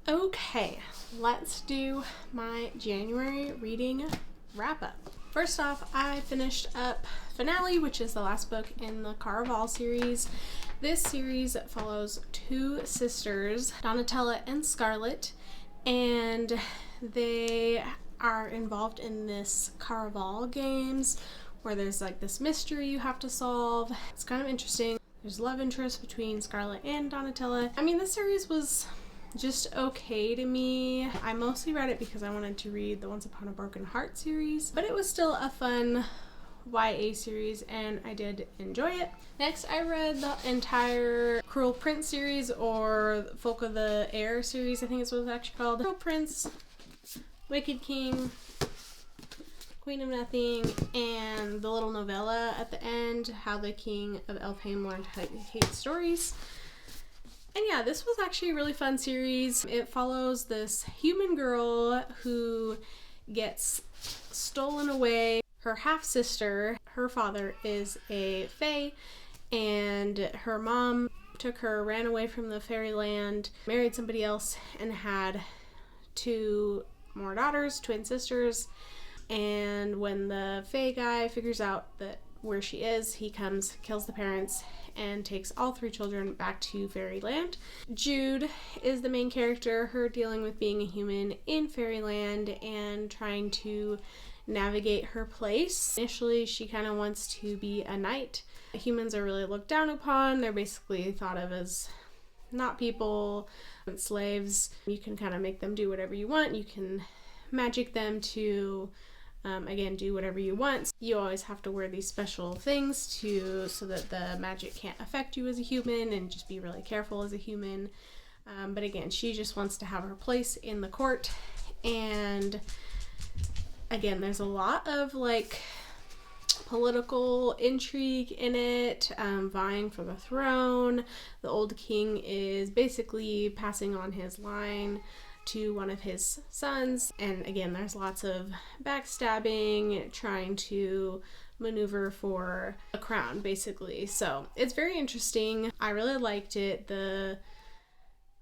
Okay, let's do my January reading wrap up. First off, I finished up Finale, which is the last book in the Caraval series. This series follows two sisters, Donatella and Scarlet, and they are involved in this Caraval games where there's like this mystery you have to solve. It's kind of interesting. There's love interest between Scarlet and Donatella. I mean, this series was just okay to me. I mostly read it because I wanted to read the Once Upon a Broken Heart series, but it was still a fun YA series and I did enjoy it. Next, I read the entire Cruel Prince series, or Folk of the Air series, I think is what it's actually called. Cruel Prince, Wicked King, Queen of Nothing, and the little novella at the end, How the King of Elfhame Learned to Hate Stories. And yeah, this was actually a really fun series. It follows this human girl who gets stolen away. Her half-sister, her father is a fae, and her mom took her, ran away from the fairyland, married somebody else, and had two more daughters, twin sisters. And when the fae guy figures out that where she is, he comes, kills the parents, and takes all three children back to Fairyland. Jude is the main character, her dealing with being a human in Fairyland and trying to navigate her place. Initially, she kind of wants to be a knight. Humans are really looked down upon. They're basically thought of as not people, slaves. You can kind of make them do whatever you want. You can magic them to again, do whatever you want. You always have to wear these special things so that the magic can't affect you as a human, and just be really careful as a human. But again, she just wants to have her place in the court. And again, there's a lot of like political intrigue in it, vying for the throne. The old king is basically passing on his line to one of his sons, and again, there's lots of backstabbing, trying to maneuver for a crown, basically. So it's very interesting. I really liked it. The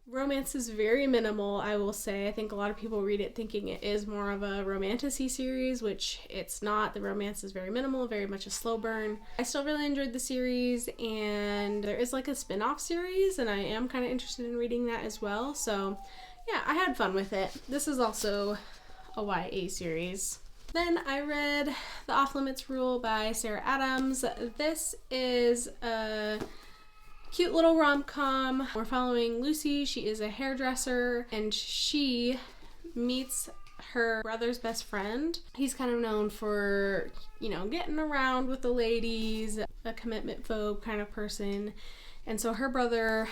romance is very minimal, I will say. I think a lot of people read it thinking it is more of a romantasy series, which it's not. The romance is very minimal, very much a slow burn. I still really enjoyed the series, and there is like a spin-off series, and I am kind of interested in reading that as well. So yeah, I had fun with it. This is also a YA series. Then I read The Off Limits Rule by Sarah Adams. This is a cute little rom-com. We're following Lucy. She is a hairdresser, and she meets her brother's best friend. He's kind of known for, getting around with the ladies, a commitment phobe kind of person. And so her brother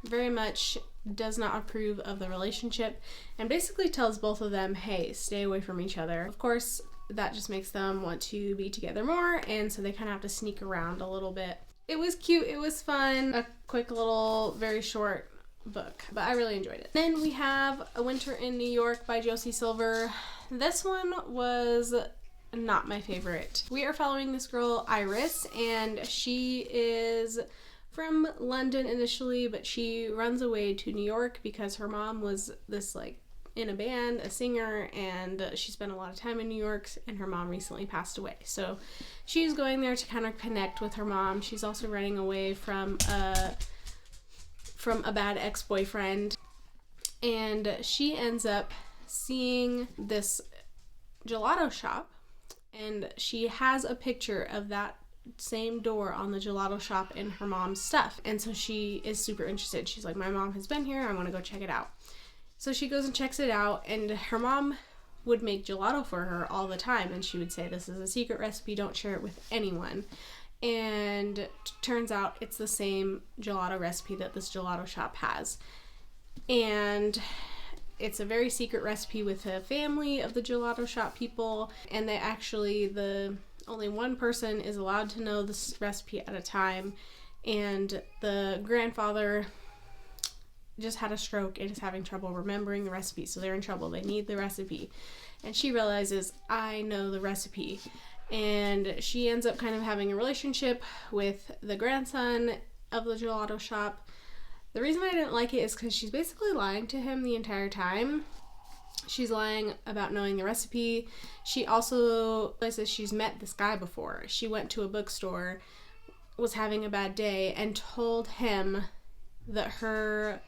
very much does not approve of the relationship and basically tells both of them, hey, stay away from each other. Of course, that just makes them want to be together more, and so they kind of have to sneak around a little bit. It was cute, it was fun, a quick little, very short book, but I really enjoyed it. Then we have A Winter in New York by Josie Silver. This one was not my favorite. We are following this girl, Iris, and she is from London initially, but she runs away to New York because her mom was this in a band, a singer, and she spent a lot of time in New York, and her mom recently passed away. So she's going there to kind of connect with her mom. She's also running away from a bad ex-boyfriend, and she ends up seeing this gelato shop, and she has a picture of that same door on the gelato shop in her mom's stuff, and so she is super interested. She's like, my mom has been here, I want to go check it out. So she goes and checks it out, and her mom would make gelato for her all the time, and she would say, this is a secret recipe, don't share it with anyone. And turns out it's the same gelato recipe that this gelato shop has, and it's a very secret recipe with a family of the gelato shop people, and they actually, only one person is allowed to know this recipe at a time, and the grandfather just had a stroke and is having trouble remembering the recipe, so they're in trouble. They need the recipe, and she realizes, I know the recipe, and she ends up kind of having a relationship with the grandson of the gelato shop. The reason I didn't like it is because she's basically lying to him the entire time. She's lying about knowing the recipe. She also says she's met this guy before. She went to a bookstore, was having a bad day, and told him that her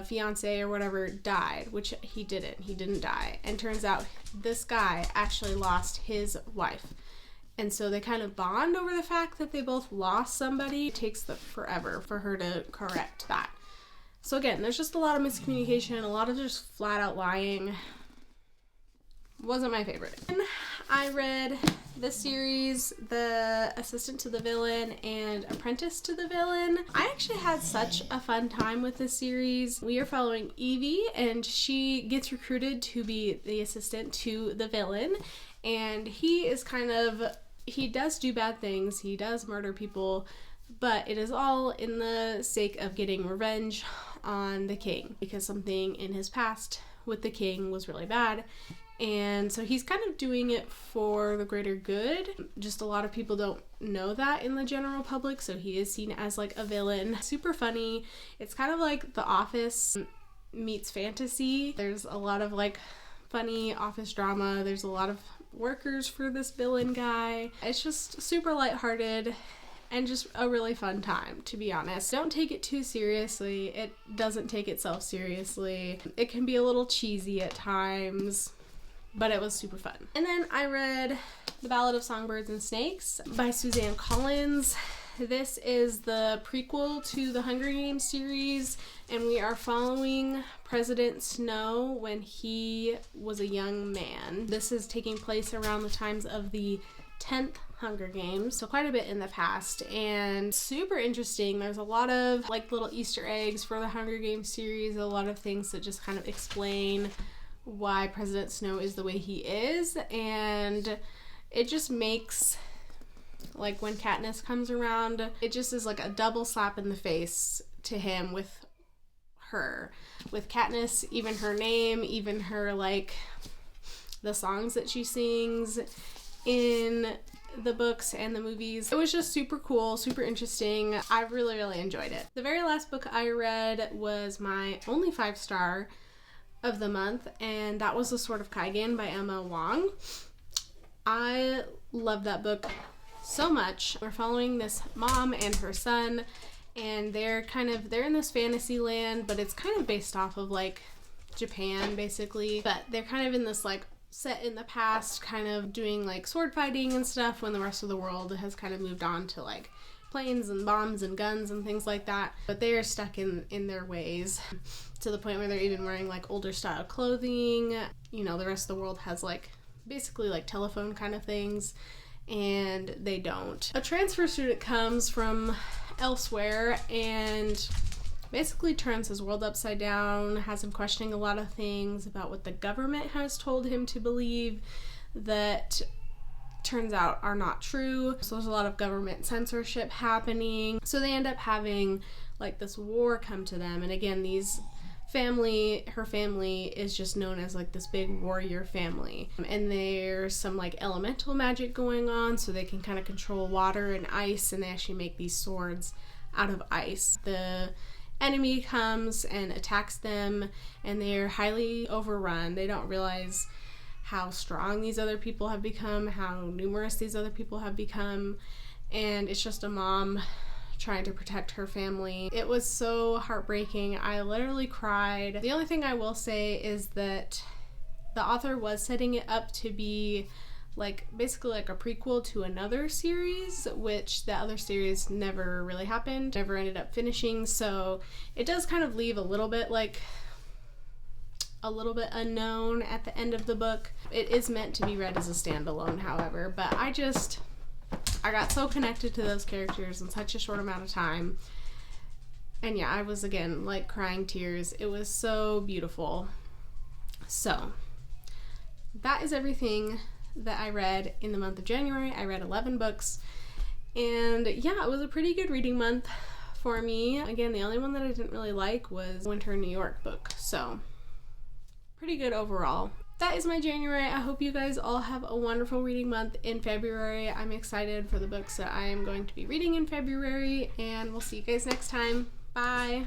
fiance or whatever died, which he didn't. He didn't die. And turns out this guy actually lost his wife. And so they kind of bond over the fact that they both lost somebody. It takes forever for her to correct that. So again, there's just a lot of miscommunication, a lot of just flat out lying. Wasn't my favorite. And I read this series, The Assistant to the Villain and Apprentice to the Villain. I actually had such a fun time with this series. We are following Evie, and she gets recruited to be the assistant to the villain. And he does do bad things, he does murder people, but it is all in the sake of getting revenge on the king, because something in his past with the king was really bad. And so he's kind of doing it for the greater good. Just a lot of people don't know that in the general public, so he is seen as like a villain. Super funny. It's kind of like The Office meets fantasy. There's a lot of like funny office drama. There's a lot of workers for this villain guy. It's just super lighthearted and just a really fun time, to be honest. Don't take it too seriously. It doesn't take itself seriously. It can be a little cheesy at times, but it was super fun. And then I read The Ballad of Songbirds and Snakes by Suzanne Collins. This is the prequel to the Hunger Games series, and we are following President Snow when he was a young man. This is taking place around the times of the 10th Hunger Games, so quite a bit in the past, and super interesting. There's a lot of like little Easter eggs for the Hunger Games series, a lot of things that just kind of explain why President Snow is the way he is, and it just makes, like, when Katniss comes around, it just is like a double slap in the face to him with her. With Katniss, even her name, even her, like, the songs that she sings in the books and the movies. It was just super cool, super interesting. I really, really enjoyed it. The very last book I read was my only 5-star of the month, and that was The Sword of Kaigan by Emma Wong. I love that book so much. We're following this mom and her son, and they're in this fantasy land, but it's kind of based off of like Japan basically, but they're kind of in this like set in the past, kind of doing like sword fighting and stuff, when the rest of the world has kind of moved on to like planes and bombs and guns and things like that. But they are stuck in their ways, to the point where they're even wearing like older style clothing. You know, the rest of the world has like basically like telephone kind of things, and they don't. A transfer student comes from elsewhere and basically turns his world upside down, has him questioning a lot of things about what the government has told him to believe that turns out are not true. So there's a lot of government censorship happening. So they end up having like this war come to them. And again, her family is just known as like this big warrior family. And there's some like elemental magic going on, so they can kind of control water and ice, and they actually make these swords out of ice. The enemy comes and attacks them, and they're highly overrun. They don't realize how strong these other people have become, how numerous these other people have become, and it's just a mom trying to protect her family. It was so heartbreaking. I literally cried. The only thing I will say is that the author was setting it up to be like basically like a prequel to another series, which the other series never really happened, never ended up finishing, so it does kind of leave a little bit unknown at the end of the book. It is meant to be read as a standalone, however, but I got so connected to those characters in such a short amount of time. And yeah, I was again like crying tears. It was so beautiful. So that is everything that I read in the month of January. I read 11 books, and yeah, it was a pretty good reading month for me. Again, the only one that I didn't really like was Winter in New York book, so pretty good overall. That is my January. I hope you guys all have a wonderful reading month in February. I'm excited for the books that I am going to be reading in February, and we'll see you guys next time. Bye.